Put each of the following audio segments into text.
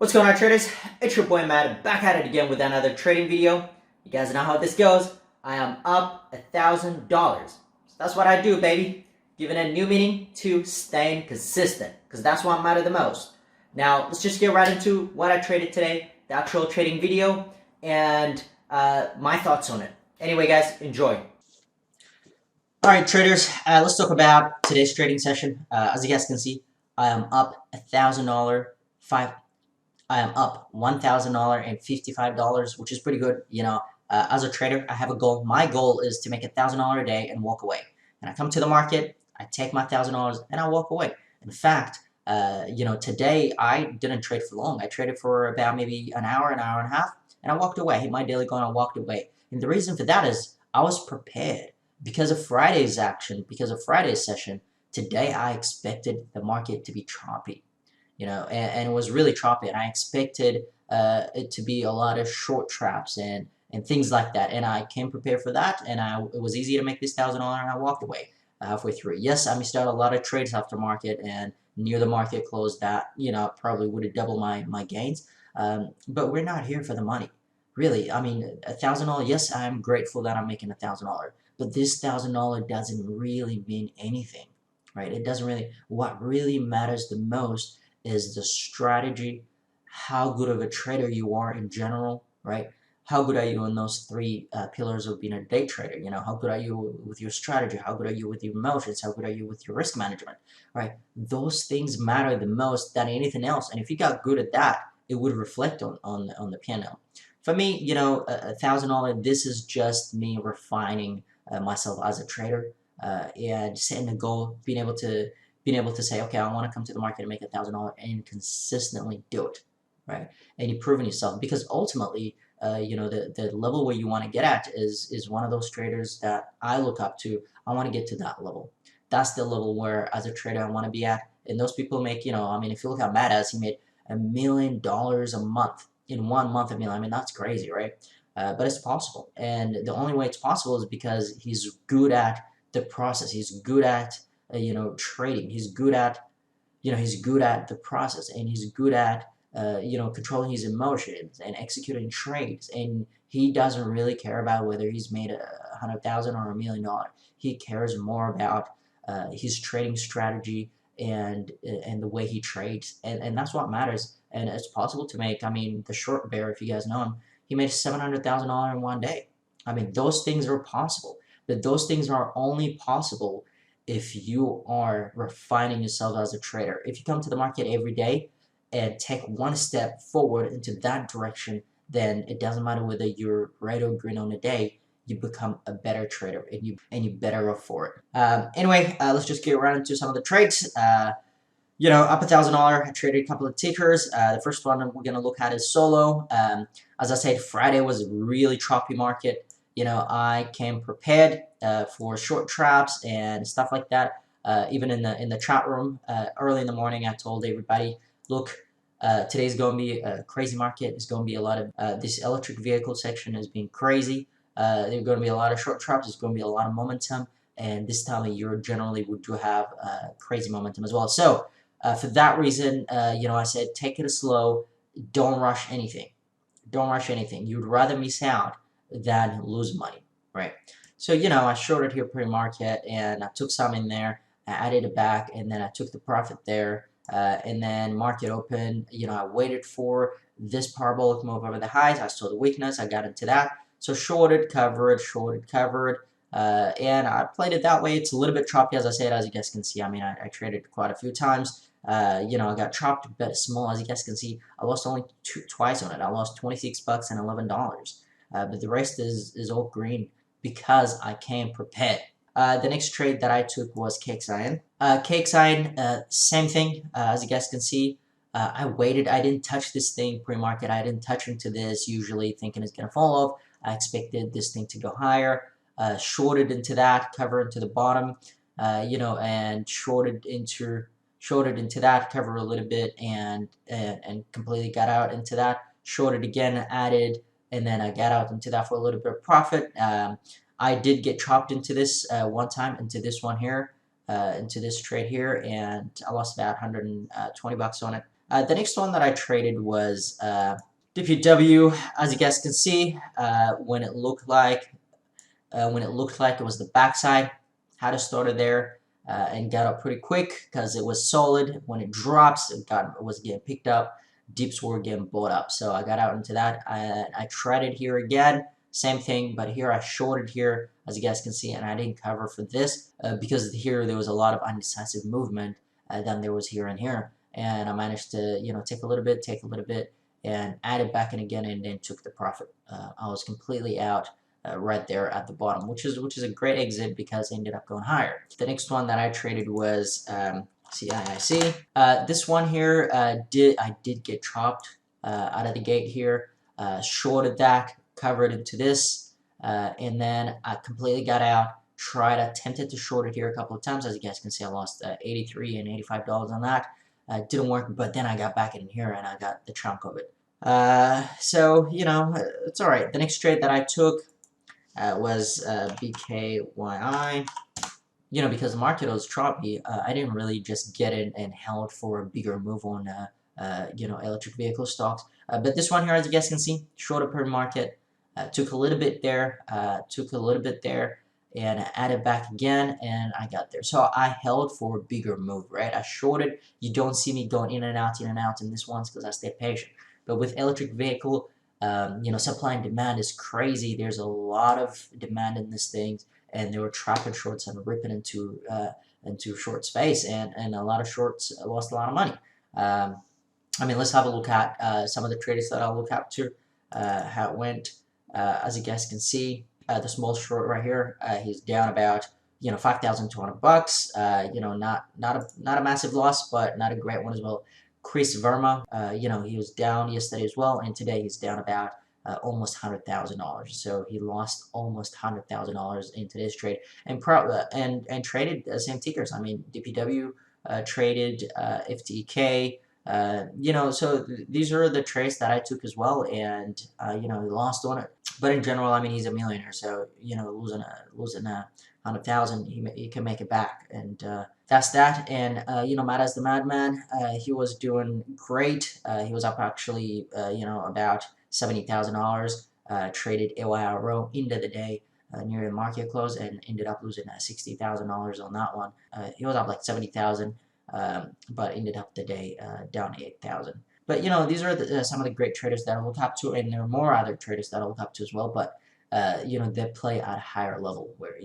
What's going on, traders? It's your boy Matt, back at it again with another trading video. You guys know how this goes. I am up $1,000. So that's what I do, baby. Giving a new meaning to staying consistent, because that's what matters the most. Now, let's just get right into what I traded today, the actual trading video, and my thoughts on it. Anyway, guys, enjoy. All right, traders, let's talk about today's trading session. As you guys can see, I am up $1,000, I am up $1,055, which is pretty good. As a trader, I have a goal. My goal is to make $1,000 a day and walk away. And I come to the market, I take my $1,000 and I walk away. In fact, today I didn't trade for long. I traded for about maybe an hour and a half, and I walked away. I hit my daily goal and I walked away. And the reason for that is I was prepared because of Friday's action, because of Friday's session. Today I expected the market to be choppy. And it was really choppy. And I expected it to be a lot of short traps and things like that. And I came prepared for that, and it was easy to make this $1,000, and I walked away halfway through. Yes, I missed out a lot of trades after market and near the market close that, probably would have doubled my gains. But we're not here for the money. Really, I mean, $1,000, yes, I'm grateful that I'm making $1,000, but this $1,000 doesn't really mean anything, right? It doesn't really, what really matters the most is the strategy, how good of a trader you are in general, right? How good are you in those three pillars of being a day trader? How good are you with your strategy? How good are you with your emotions? How good are you with your risk management, right? Those things matter the most than anything else. And if you got good at that, it would reflect on the P&L. For me, $1,000, this is just me refining myself as a trader and setting a goal, being able to say, okay, I want to come to the market and make $1,000 and consistently do it, right? And you're proving yourself, because ultimately, the level where you want to get at is one of those traders that I look up to. I want to get to that level. That's the level where, as a trader, I want to be at. And those people make, if you look at Matt, he made $1 million a month in 1 month. That's crazy, right? But it's possible. And the only way it's possible is because he's good at the process. He's good at trading. He's good at the process, and he's good at controlling his emotions and executing trades. And he doesn't really care about whether he's made $100,000 or $1 million. He cares more about his trading strategy and the way he trades, and that's what matters. And it's possible to make. The short bear, if you guys know him, he made $700,000 in 1 day. Those things are possible, but those things are only possible if you are refining yourself as a trader. If you come to the market every day and take one step forward into that direction, then it doesn't matter whether you're red or green on a day, you become a better trader, and you better off for it. Anyway, let's just get right into some of the trades. Up $1,000, I traded a couple of tickers. The first one we're going to look at is Solo. As I said, Friday was a really choppy market. I came prepared for short traps and stuff like that. Even in the chat room early in the morning, I told everybody, look, today's going to be a crazy market. It's going to be a lot of this electric vehicle section has been crazy. There's going to be a lot of short traps. There's going to be a lot of momentum, and this time of year generally we do have crazy momentum as well. So for that reason, I said take it slow. Don't rush anything. Don't rush anything. You'd rather miss out than lose money, right? So, I shorted here pre-market, and I took some in there. I added it back, and then I took the profit there. And then market open, I waited for this parabolic move over the highs. I saw the weakness. I got into that. So shorted, covered, and I played it that way. It's a little bit choppy, as I said, as you guys can see. I traded quite a few times. I got chopped a bit small, as you guys can see. I lost only twice on it. I lost $26 and $11. But the rest is all green because I came prepared. The next trade that I took was KXIN. KXIN, same thing, as you guys can see. I waited. I didn't touch this thing pre-market. I didn't touch into this, usually thinking it's going to fall off. I expected this thing to go higher. Shorted into that, cover into the bottom, and shorted into that, cover a little bit, and completely got out into that. Shorted again, added, and then I got out into that for a little bit of profit. I did get chopped into this one time, into this one here, into this trade here, and I lost about $120 on it. The next one that I traded was DPW. As you guys can see, when it looked like it was the backside, had to start it there and got up pretty quick because it was solid. When it drops, it was getting picked up. Dips were getting bought up, so I got out into that. I tried it here again, same thing, but here I shorted here, as you guys can see, and I didn't cover for this because here there was a lot of undecisive movement than there was here and here, and I managed to take a little bit, and add it back in again, and then took the profit. I was completely out right there at the bottom, which is a great exit because it ended up going higher. The next one that I traded was CIIC. This one here I did get chopped out of the gate here. Shorted that, covered into this, and then I completely got out. Attempted to short it here a couple of times. As you guys can see, I lost $83 and $85 on that. Didn't work, but then I got back in here and I got the chunk of it. So it's all right. The next trade that I took was BKYI. Because the market was choppy, I didn't really just get in and held for a bigger move on electric vehicle stocks. But this one here, as you guys can see, shorter per market, took a little bit there, and added back again, and I got there. So I held for a bigger move, right? I shorted. You don't see me going in and out in this one because I stay patient. But with electric vehicle, supply and demand is crazy. There's a lot of demand in this thing, and they were trapping shorts and ripping into short space, and a lot of shorts lost a lot of money. Let's have a look at some of the traders that I'll look up to, how it went. As you guys can see, the small short right here, he's down about $5,200. Not a massive loss, but not a great one as well. Chris Verma, he was down yesterday as well, and today he's down about almost $100,000. So he lost almost $100,000 in today's trade, and traded the same tickers. DPW traded FTK. So these are the trades that I took as well, and he lost on it. But in general, he's a millionaire, so losing a 100,000, he can make it back, and that's that. And Matt as the Madman, he was doing great. He was up actually, about $70,000. Traded AYRO into the day near the market close, and ended up losing $60,000 on that one. He was up like 70,000, but ended up the day down 8,000. But these are some of the great traders that I look up to, and there are more other traders that I look up to as well. But they play at a higher level where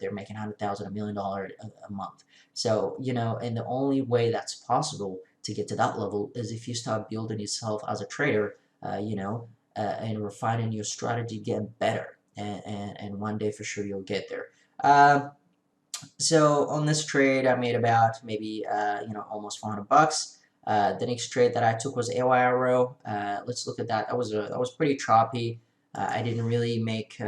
they're making $100,000, $1 million a month. So and the only way that's possible to get to that level is if you start building yourself as a trader, and refining your strategy, getting better, and one day for sure you'll get there. So on this trade, I made about maybe almost $400. The next trade that I took was AYRO. Let's look at that. That was pretty choppy. I didn't really make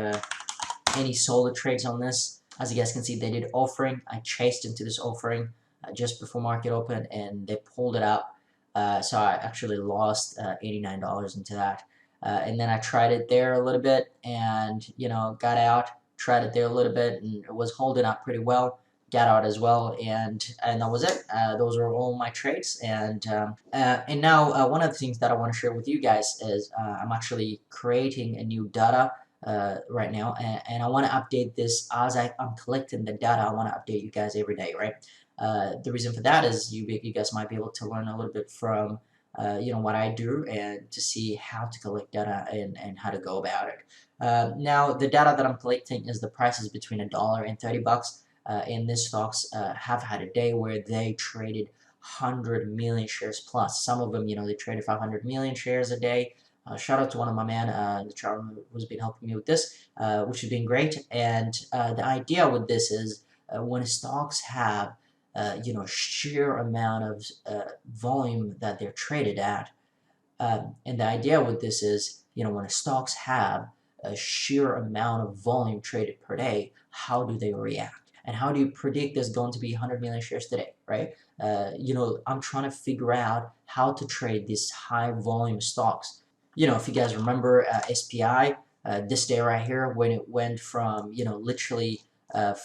any solid trades on this. As you guys can see, they did offering. I chased into this offering just before market open, and they pulled it up. So I actually lost $89 into that. And then I tried it there a little bit, and got out. Tried it there a little bit, and it was holding up pretty well. Got out as well, and that was it. Those are all my trades, and now one of the things that I want to share with you guys is I'm actually creating a new data right now, and I want to update this as I'm collecting the data. I want to update you guys every day, right? The reason for that is you guys might be able to learn a little bit from what I do, and to see how to collect data and how to go about it. Now the data that I'm collecting is the prices between $1 and $30. And these stocks have had a day where they traded 100 million shares plus. Some of them, they traded 500 million shares a day. Shout out to one of my man, Charlie, who's been helping me with this, which has been great. And the idea with this is when stocks have sheer amount of volume that they're traded at, and the idea with this is when stocks have a sheer amount of volume traded per day, how do they react? And how do you predict there's going to be 100 million shares today, right? I'm trying to figure out how to trade these high volume stocks. If you guys remember SPI, this day right here, when it went from, literally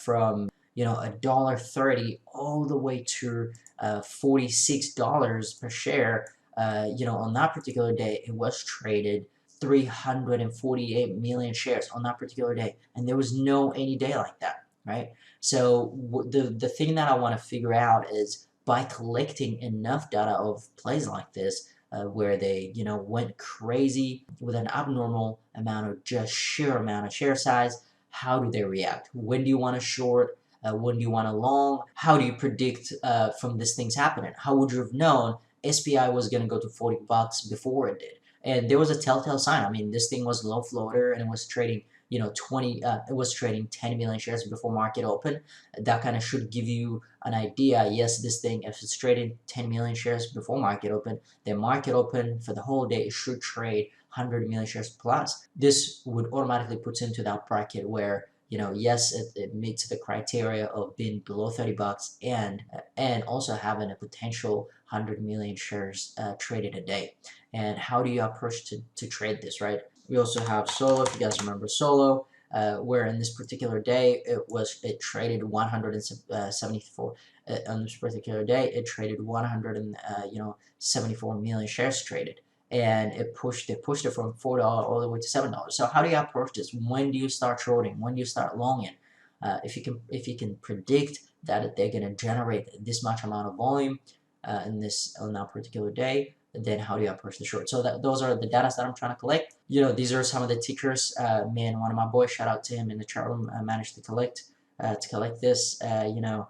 from, $1.30 all the way to $46 per share, on that particular day, it was traded 348 million shares on that particular day, and there was no any day like that, right? So the thing that I want to figure out is by collecting enough data of plays like this, where they went crazy with an abnormal amount of just sheer amount of share size, how do they react? When do you want to short? When do you want to long? How do you predict from these things happening? How would you have known SPI was going to go to $40 before it did? And there was a telltale sign. I mean, this thing was low floater and it was trading, it was trading 10 million shares before market open. That kind of should give you an idea. Yes, this thing, if it's trading 10 million shares before market open, then market open for the whole day, it should trade 100 million shares plus. This would automatically put into that bracket where yes, it meets the criteria of being below $30 and also having a potential 100 million shares traded a day. And how do you approach to trade this, right? We also have Solo, if you guys remember Solo, where in this particular day it traded 174 on this particular day it traded 174 million shares traded, and they pushed it from $4 all the way to $7. So how do you approach this? When do you start shorting? When do you start longing? If you can predict that they're going to generate this much amount of volume on that particular day, then how do you approach the short? So those are the data that I'm trying to collect. These are some of the tickers. Me and one of my boys, shout out to him in the chat room, managed to collect this. But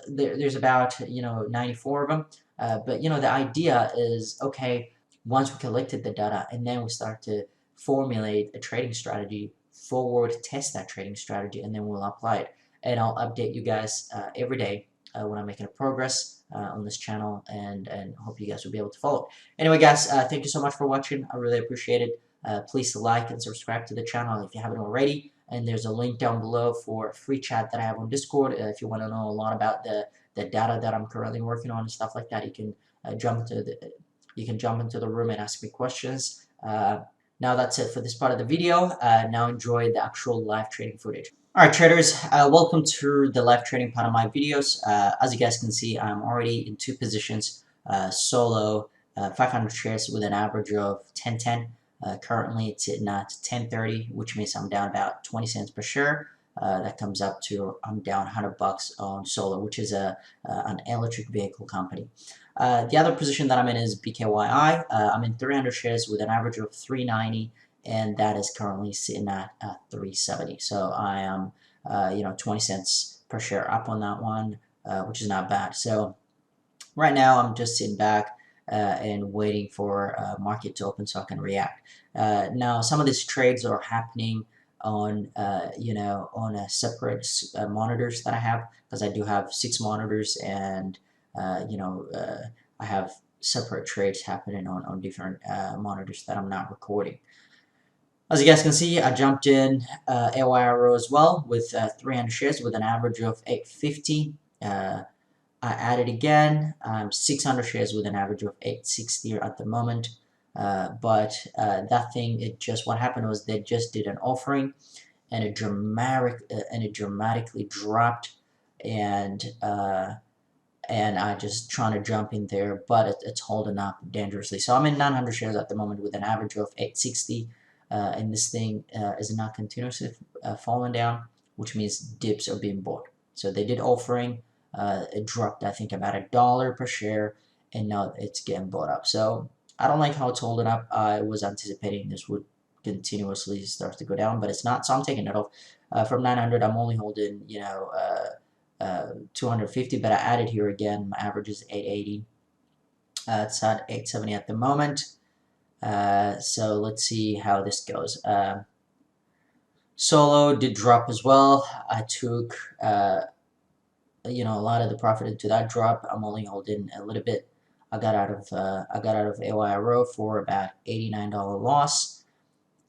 there's about 94 of them. But the idea is, okay, once we collected the data and then we start to formulate a trading strategy, forward test that trading strategy, and then we'll apply it. And I'll update you guys every day when I'm making a progress on this channel, and hope you guys will be able to follow. Anyway, guys, thank you so much for watching. I really appreciate it. Please like and subscribe to the channel if you haven't already. And there's a link down below for a free chat that I have on Discord. If you want to know a lot about the data that I'm currently working on and stuff like that, you can jump into the room and ask me questions. Now that's it for this part of the video. Now enjoy the actual live trading footage. Alright traders, welcome to the live trading part of my videos. As you guys can see, I'm already in two positions, solo, 500 shares with an average of 10.10. Currently it's sitting at 10.30, which means I'm down about 20 cents per share. That comes up to I'm down $100 on Solo, which is an electric vehicle company. The other position that I'm in is BKYI. I'm in 300 shares with an average of 390, and that is currently sitting at 370. So I am 20 cents per share up on that one, which is not bad. So right now I'm just sitting back and waiting for market to open so I can react. Now some of these trades are happening on on a separate monitors that I have, because I do have 6 monitors, and I have separate trades happening on different monitors that I'm not recording. As you guys can see, I jumped in AYRO as well with 300 shares with an average of 850. I added again 600 shares with an average of 860 at the moment. But that thing, what happened was they just did an offering, and it dramatically dropped, and I just trying to jump in there, but it's holding up dangerously. So I'm in 900 shares at the moment with an average of 860, and this thing is not continuously falling down, which means dips are being bought. So they did offering, it dropped I think about $1 per share, and now it's getting bought up. So I don't like how it's holding up. I was anticipating this would continuously start to go down, but it's not, so I'm taking it off. From 900, I'm only holding 250, but I added here again. My average is 880. It's at 870 at the moment. So let's see how this goes. Solo did drop as well. I took a lot of the profit into that drop. I'm only holding a little bit. I got out of AYRO for about $89 loss.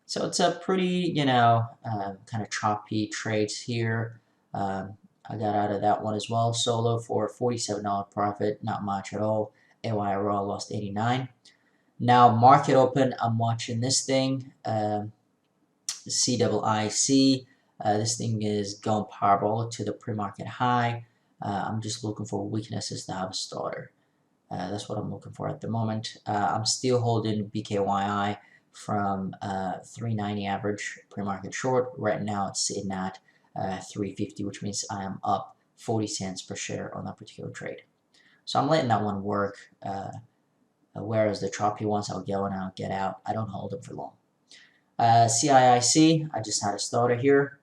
So it's a pretty kind of choppy trades here. I got out of that one as well. Solo for $47 profit, not much at all. AYRO lost 89. Now market open, I'm watching this thing, CIIC. This thing is going parabolic to the pre-market high. I'm just looking for weaknesses to have a starter. That's what I'm looking for at the moment. I'm still holding BKYI from 390 average pre-market short. Right now it's sitting at 350, which means I am up 40 cents per share on that particular trade. So I'm letting that one work. Whereas the choppy ones, I'll go and I'll get out. I don't hold them for long. CIIC, I just had a starter here.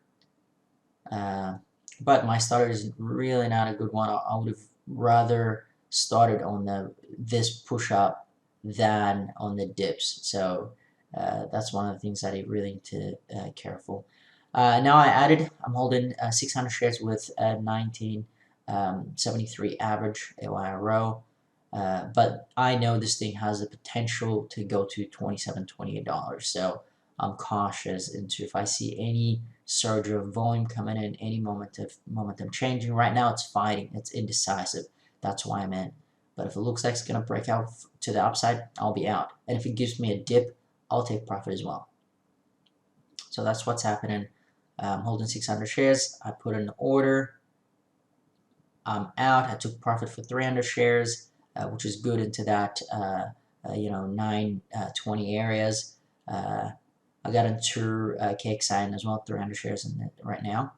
But my starter is really not a good one. I would have rather started on this push up than on the dips. So that's one of the things that I really need to careful. Now I'm holding 600 shares with 1973 average AYRO. But I know this thing has the potential to go to $27, $28. So I'm cautious into if I see any surge of volume coming in, any momentum changing. Right now it's fighting, it's indecisive. That's why I'm in. But if it looks like it's gonna break out to the upside, I'll be out. And if it gives me a dip, I'll take profit as well. So that's what's happening. I'm holding 600 shares. I put in an order. I'm out. I took profit for 300 shares, which is good into that 920 areas. I got into KXIN as well, 300 shares in it right now.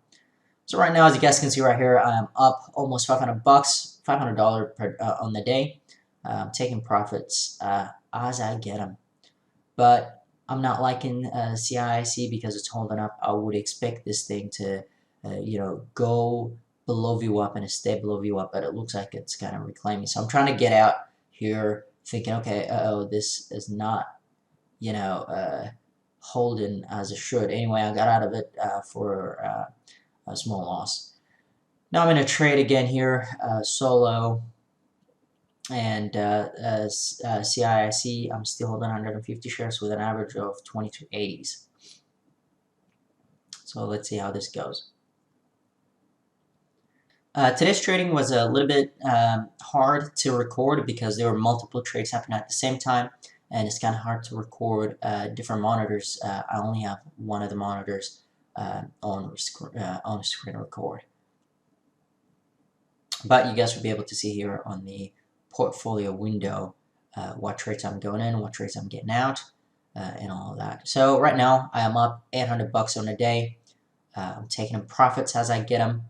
So right now, as you guys can see right here, I'm up almost $500, $500 per, on the day. I'm taking profits as I get them. But I'm not liking CIIC because it's holding up. I would expect this thing to, go below VWAP and stay below VWAP, but it looks like it's kind of reclaiming. So I'm trying to get out here thinking, okay, this is not, holding as it should. Anyway, I got out of it for a small loss. Now I'm in a trade again here, solo, and CIIC, I'm still holding 150 shares with an average of 22.80s. So let's see how this goes. Today's trading was a little bit hard to record because there were multiple trades happening at the same time, and it's kind of hard to record different monitors. I only have one of the monitors on screen record. But you guys will be able to see here on the portfolio window what trades I'm going in, what trades I'm getting out, and all of that. So right now I am up $800 on a day. I'm taking in profits as I get them.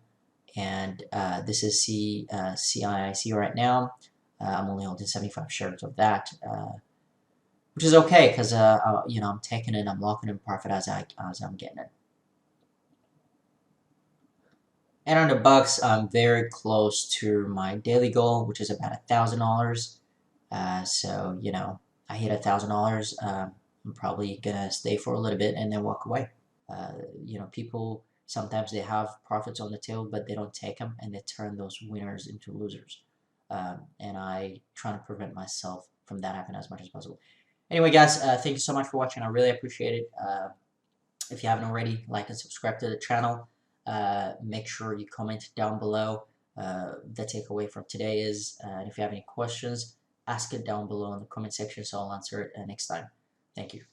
And this is CIIC right now. I'm only holding 75 shares of that, which is okay because I'm taking it, I'm locking in profit as I'm getting it. $800, I'm very close to my daily goal, which is about $1,000. So I hit $1,000. I'm probably gonna stay for a little bit and then walk away. People. Sometimes they have profits on the tail, but they don't take them, and they turn those winners into losers. And I try to prevent myself from that happening as much as possible. Anyway, guys, thank you so much for watching. I really appreciate it. If you haven't already, like and subscribe to the channel. Make sure you comment down below. The takeaway from today is, and if you have any questions, ask it down below in the comment section, so I'll answer it next time. Thank you.